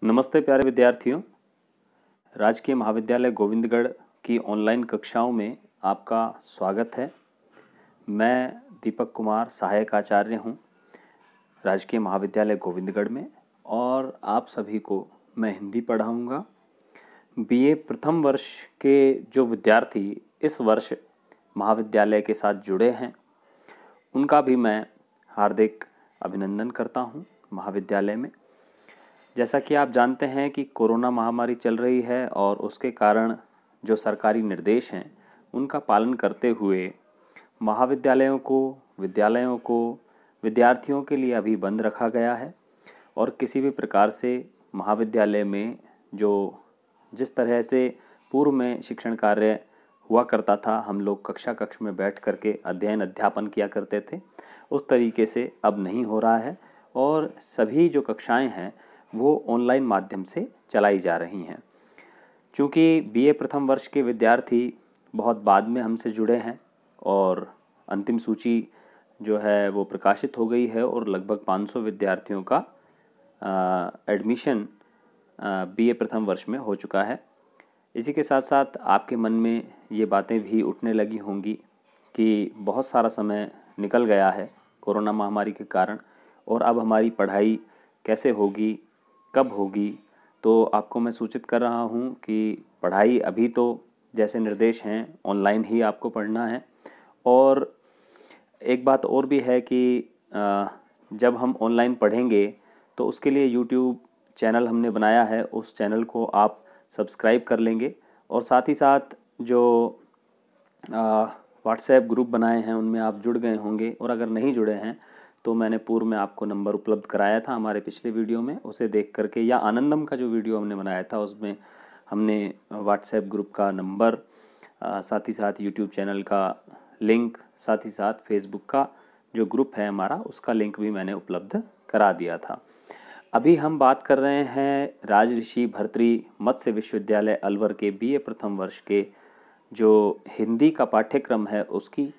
नमस्ते प्यारे विद्यार्थियों। राजकीय महाविद्यालय गोविंदगढ़ की ऑनलाइन कक्षाओं में आपका स्वागत है। मैं दीपक कुमार सहायक आचार्य हूं राजकीय महाविद्यालय गोविंदगढ़ में और आप सभी को मैं हिंदी पढ़ाऊंगा। बीए प्रथम वर्ष के जो विद्यार्थी इस वर्ष महाविद्यालय के साथ जुड़े हैं उनका भी मैं हार्दिक अभिनंदन करता हूं महाविद्यालय में। जैसा कि आप जानते हैं कि कोरोना महामारी चल रही है और उसके कारण जो सरकारी निर्देश हैं उनका पालन करते हुए महाविद्यालयों को विद्यार्थियों के लिए अभी बंद रखा गया है और किसी भी प्रकार से महाविद्यालय में जिस तरह से पूर्व में शिक्षण कार्य हुआ करता था, हम लोग कक्ष में बैठ करके अध्ययन अध्यापन किया करते थे, उस तरीके से अब नहीं हो रहा है और सभी जो कक्षाएं हैं वो ऑनलाइन माध्यम से चलाई जा रही हैं। चूँकि बीए प्रथम वर्ष के विद्यार्थी बहुत बाद में हमसे जुड़े हैं और अंतिम सूची जो है वो प्रकाशित हो गई है और लगभग 500 विद्यार्थियों का एडमिशन बीए प्रथम वर्ष में हो चुका है। इसी के साथ साथ आपके मन में ये बातें भी उठने लगी होंगी कि बहुत सारा समय निकल गया है कोरोना महामारी के कारण और अब हमारी पढ़ाई कैसे होगी, कब होगी। तो आपको मैं सूचित कर रहा हूँ कि पढ़ाई अभी तो जैसे निर्देश हैं ऑनलाइन ही आपको पढ़ना है। और एक बात और भी है कि जब हम ऑनलाइन पढ़ेंगे तो उसके लिए यूट्यूब चैनल हमने बनाया है, उस चैनल को आप सब्सक्राइब कर लेंगे और साथ ही साथ जो व्हाट्सएप ग्रुप बनाए हैं उनमें आप जुड़ गए होंगे और अगर नहीं जुड़े हैं तो मैंने पूर्व में आपको नंबर उपलब्ध कराया था हमारे पिछले वीडियो में, उसे देख करके, या आनंदम का जो वीडियो हमने बनाया था उसमें हमने व्हाट्सएप ग्रुप का नंबर, साथ ही साथ यूट्यूब चैनल का लिंक, साथ ही साथ फेसबुक का जो ग्रुप है हमारा उसका लिंक भी मैंने उपलब्ध करा दिया था। अभी हम बात कर रहे हैं राजऋषि भर्तृ मत्स्य विश्वविद्यालय अलवर के बीए प्रथम वर्ष के जो हिंदी का पाठ्यक्रम है उसकी।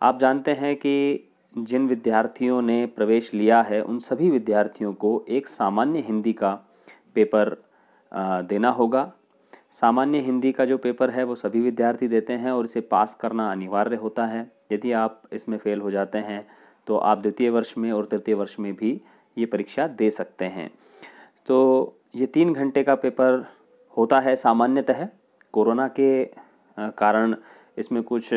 आप जानते हैं कि जिन विद्यार्थियों ने प्रवेश लिया है उन सभी विद्यार्थियों को एक सामान्य हिंदी का पेपर देना होगा। सामान्य हिंदी का जो पेपर है वो सभी विद्यार्थी देते हैं और इसे पास करना अनिवार्य होता है। यदि आप इसमें फेल हो जाते हैं तो आप द्वितीय वर्ष में और तृतीय वर्ष में भी ये परीक्षा दे सकते हैं। तो ये 3 घंटे का पेपर होता है सामान्यतः। कोरोना के कारण इसमें कुछ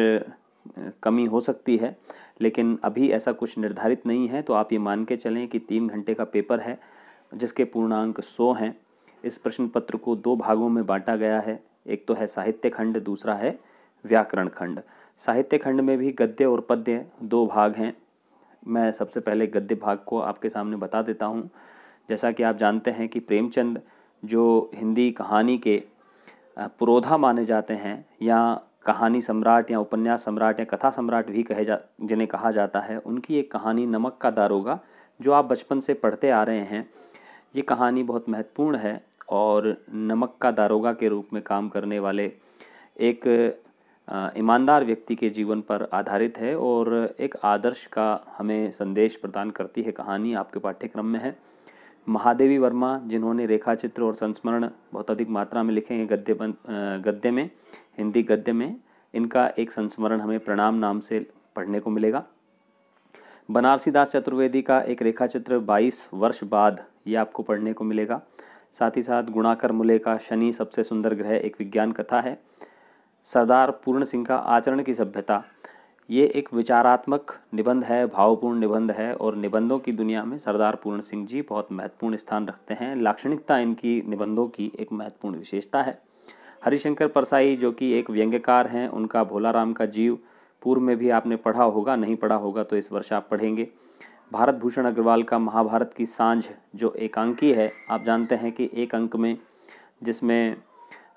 कमी हो सकती है, लेकिन अभी ऐसा कुछ निर्धारित नहीं है। तो आप ये मान के चलें कि 3 घंटे का पेपर है जिसके पूर्णांक 100 हैं। इस प्रश्न पत्र को 2 भागों में बांटा गया है, एक तो है साहित्य खंड, दूसरा है व्याकरण खंड। साहित्य खंड में भी गद्य और पद्य 2 भाग हैं। मैं सबसे पहले गद्य भाग को आपके सामने बता देता हूँ। जैसा कि आप जानते हैं कि प्रेमचंद जो हिंदी कहानी के पुरोधा माने जाते हैं, या कहानी सम्राट या उपन्यास सम्राट या कथा सम्राट भी जिन्हें कहा जाता है, उनकी एक कहानी नमक का दारोगा जो आप बचपन से पढ़ते आ रहे हैं, ये कहानी बहुत महत्वपूर्ण है और नमक का दारोगा के रूप में काम करने वाले एक ईमानदार व्यक्ति के जीवन पर आधारित है और एक आदर्श का हमें संदेश प्रदान करती है कहानी। आपके पाठ्यक्रम में है। महादेवी वर्मा जिन्होंने रेखाचित्र और संस्मरण बहुत अधिक मात्रा में लिखे हैं गद्य में, हिंदी गद्य में, इनका एक संस्मरण हमें प्रणाम नाम से पढ़ने को मिलेगा। बनारसी दास चतुर्वेदी का एक रेखाचित्र 22 वर्ष बाद ये आपको पढ़ने को मिलेगा। साथ ही साथ गुणाकर मुले का शनि सबसे सुंदर ग्रह एक विज्ञान कथा है। सरदार पूर्ण सिंह का आचरण की सभ्यता, ये एक विचारात्मक निबंध है, भावपूर्ण निबंध है और निबंधों की दुनिया में सरदार पूर्ण सिंह जी बहुत महत्वपूर्ण स्थान रखते हैं। लाक्षणिकता इनकी निबंधों की एक महत्वपूर्ण विशेषता है। हरिशंकर परसाई जो कि एक व्यंग्यकार हैं, उनका भोलाराम का जीव पूर्व में भी आपने पढ़ा होगा, नहीं पढ़ा होगा तो इस वर्ष आप पढ़ेंगे। भारत भूषण अग्रवाल का महाभारत की सांझ जो एकांकी है, आप जानते हैं कि एक अंक में जिसमें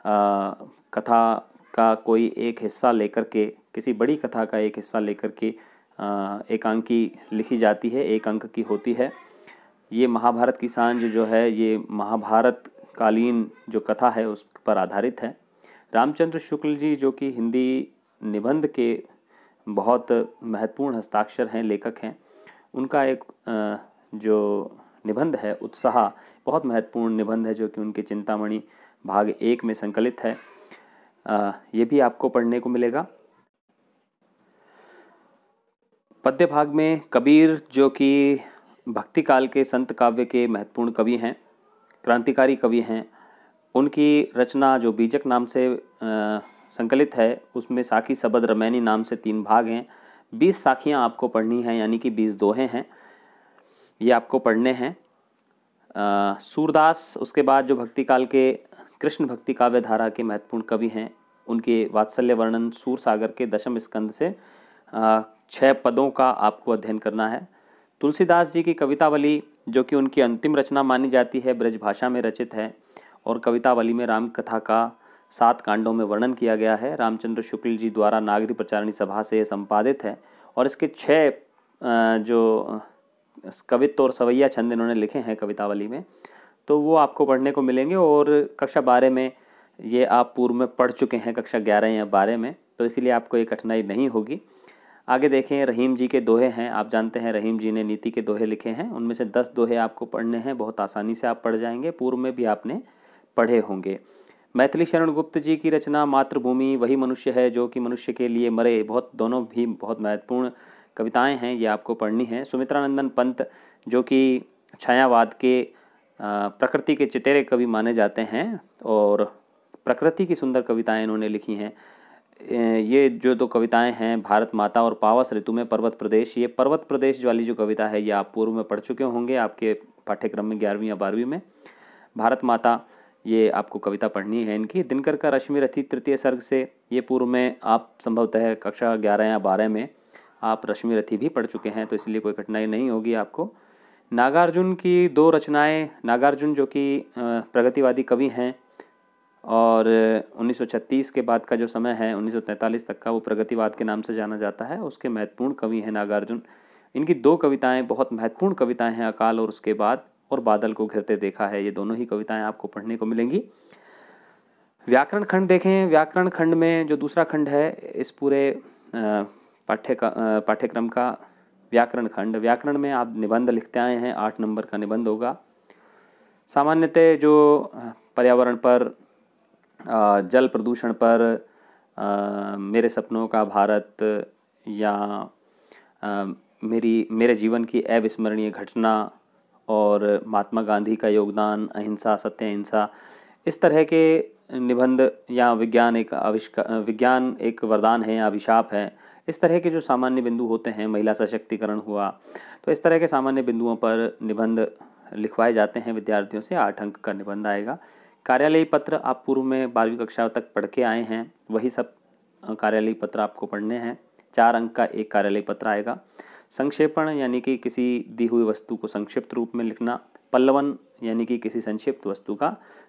कथा का कोई एक हिस्सा लेकर के, किसी बड़ी कथा का एक हिस्सा लेकर के एकांकी लिखी जाती है, एक अंक की होती है। ये महाभारत की सांझ जो है ये महाभारत कालीन जो कथा है उस पर आधारित है। रामचंद्र शुक्ल जी जो कि हिंदी निबंध के बहुत महत्वपूर्ण हस्ताक्षर हैं, लेखक हैं, उनका एक जो निबंध है उत्साह, बहुत महत्वपूर्ण निबंध है जो कि उनके चिंतामणि भाग 1 में संकलित है। ये भी आपको पढ़ने को मिलेगा। पद्य भाग में कबीर जो कि भक्ति काल के संत काव्य के महत्वपूर्ण कवि हैं, क्रांतिकारी कवि हैं, उनकी रचना जो बीजक नाम से संकलित है, उसमें साखी सबद रमैनी नाम से 3 भाग हैं। 20 साखियाँ आपको पढ़नी हैं, यानी कि 20 दोहे हैं, ये आपको पढ़ने हैं। सूरदास उसके बाद जो भक्ति काल के कृष्ण भक्ति काव्य धारा के महत्वपूर्ण कवि हैं, उनके वात्सल्य वर्णन सूर सागर के 10वें स्कंद से 6 पदों का आपको अध्ययन करना है। तुलसीदास जी की कवितावली जो कि उनकी अंतिम रचना मानी जाती है, ब्रज भाषा में रचित है, और कवितावली में राम कथा का 7 कांडों में वर्णन किया गया है। रामचंद्र शुक्ल जी द्वारा नागरी प्रचारणी सभा से संपादित है, और इसके 6 जो कवित्व और सवैया छंद इन्होंने लिखे हैं कवितावली में, तो वो आपको पढ़ने को मिलेंगे। और कक्षा 12 में ये आप पूर्व में पढ़ चुके हैं, कक्षा 11 या 12 में, तो इसीलिए आपको ये कठिनाई नहीं होगी। आगे देखें, रहीम जी के दोहे हैं। आप जानते हैं रहीम जी ने नीति के दोहे लिखे हैं, उनमें से 10 दोहे आपको पढ़ने हैं, बहुत आसानी से आप पढ़ जाएंगे, पूर्व में भी आपने पढ़े होंगे। मैथिली शरण गुप्त जी की रचना मातृभूमि वही मनुष्य है जो कि मनुष्य के लिए मरे, दोनों भी बहुत महत्वपूर्ण कविताएं हैं, ये आपको पढ़नी है। सुमित्रानंदन पंत जो कि छायावाद के प्रकृति के चितेरे कवि माने जाते हैं, और प्रकृति की सुंदर कविताएं इन्होंने लिखी हैं। ये जो 2 कविताएं हैं, भारत माता और पावस ऋतु में पर्वत प्रदेश, ये पर्वत प्रदेश वाली जो कविता है ये आप पूर्व में पढ़ चुके होंगे आपके पाठ्यक्रम में 11वीं या 12वीं में। भारत माता, ये आपको कविता पढ़नी है इनकी। दिनकर का रश्मि रथी तृतीय सर्ग से, ये पूर्व में आप संभवतः कक्षा 11 या 12 में आप रश्मि रथी भी पढ़ चुके हैं, तो इसलिए कोई कठिनाई नहीं होगी आपको। नागार्जुन की 2 रचनाएं, नागार्जुन जो कि प्रगतिवादी कवि हैं, और 1936 के बाद का जो समय है 1943 तक का, वो प्रगतिवाद के नाम से जाना जाता है, उसके महत्वपूर्ण कवि हैं नागार्जुन। इनकी 2 कविताएं बहुत महत्वपूर्ण कविताएं हैं, अकाल और उसके बाद, और बादल को घिरते देखा है, ये दोनों ही कविताएं आपको पढ़ने को मिलेंगी। व्याकरण खंड देखें। व्याकरण खंड में जो दूसरा खंड है इस पूरे पाठ्यक्रम का, व्याकरण खंड, व्याकरण में आप निबंध लिखते आए हैं, 8 नंबर का निबंध होगा। सामान्यतः जो पर्यावरण पर, जल प्रदूषण पर, मेरे सपनों का भारत, या मेरे जीवन की अविस्मरणीय घटना, और महात्मा गांधी का योगदान, अहिंसा, सत्य अहिंसा, इस तरह के निबंध, या विज्ञान एक वरदान है या अभिशाप है, इस तरह के जो सामान्य बिंदु होते हैं, महिला सशक्तिकरण हुआ, तो इस तरह के सामान्य बिंदुओं पर निबंध लिखवाए जाते हैं विद्यार्थियों से। 8 अंक का निबंध आएगा। कार्यालयी पत्र आप पूर्व में 12वीं कक्षा तक पढ़ के आए हैं, वही सब कार्यालयी पत्र आपको पढ़ने हैं। 4 अंक का एक कार्यालयी पत्र आएगा। संक्षेपण यानी कि किसी दी हुई वस्तु को संक्षिप्त रूप में लिखना। पल्लवन यानी कि किसी संक्षिप्त वस्तु का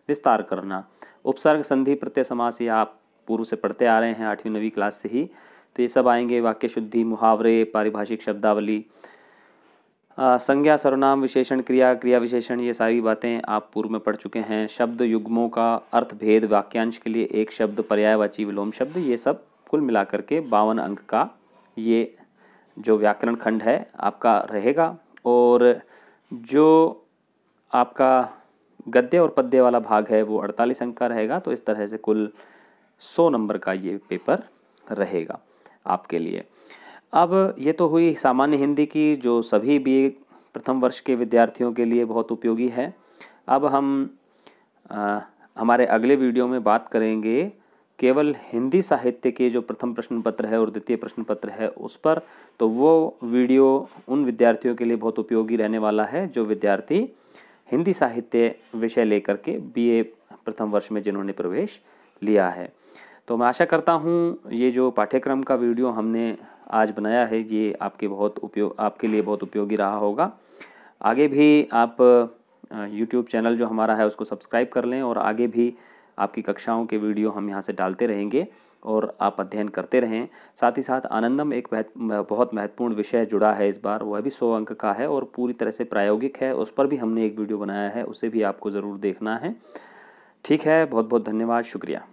विस्तार करना। उपसर्ग, संधि, प्रत्यय, समास, ये आप पूर्व से पढ़ते आ रहे हैं 8वीं 9वीं क्लास से ही, तो ये सब आएंगे। वाक्य शुद्धि, मुहावरे, पारिभाषिक शब्दावली, संज्ञा, सर्वनाम, विशेषण, क्रिया, क्रिया विशेषण, ये सारी बातें आप पूर्व में पढ़ चुके हैं। शब्द युग्मों का अर्थ भेद, वाक्यांश के लिए एक शब्द, पर्यायवाची विलोम शब्द, ये सब कुल मिलाकर के 52 अंक का ये जो व्याकरण खंड है आपका रहेगा। और जो आपका गद्य और पद्य वाला भाग है वो 48 अंक का रहेगा। तो इस तरह से कुल 100 नंबर का ये पेपर रहेगा आपके लिए। अब ये तो हुई सामान्य हिंदी की, जो सभी BA प्रथम वर्ष के विद्यार्थियों के लिए बहुत उपयोगी है। अब हम हमारे अगले वीडियो में बात करेंगे केवल हिंदी साहित्य के जो प्रथम प्रश्न पत्र है और द्वितीय प्रश्न पत्र है उस पर। तो वो वीडियो उन विद्यार्थियों के लिए बहुत उपयोगी रहने वाला है जो विद्यार्थी हिंदी साहित्य विषय लेकर के BA प्रथम वर्ष में जिन्होंने प्रवेश लिया है। तो मैं आशा करता हूँ ये जो पाठ्यक्रम का वीडियो हमने आज बनाया है ये आपके लिए बहुत उपयोगी रहा होगा। आगे भी आप YouTube चैनल जो हमारा है उसको सब्सक्राइब कर लें, और आगे भी आपकी कक्षाओं के वीडियो हम यहाँ से डालते रहेंगे और आप अध्ययन करते रहें। साथ ही साथ आनंदम एक बहुत महत्वपूर्ण विषय जुड़ा है इस बार, वह भी 100 अंक का है और पूरी तरह से प्रायोगिक है। उस पर भी हमने एक वीडियो बनाया है, उसे भी आपको ज़रूर देखना है। ठीक है, बहुत बहुत धन्यवाद, शुक्रिया।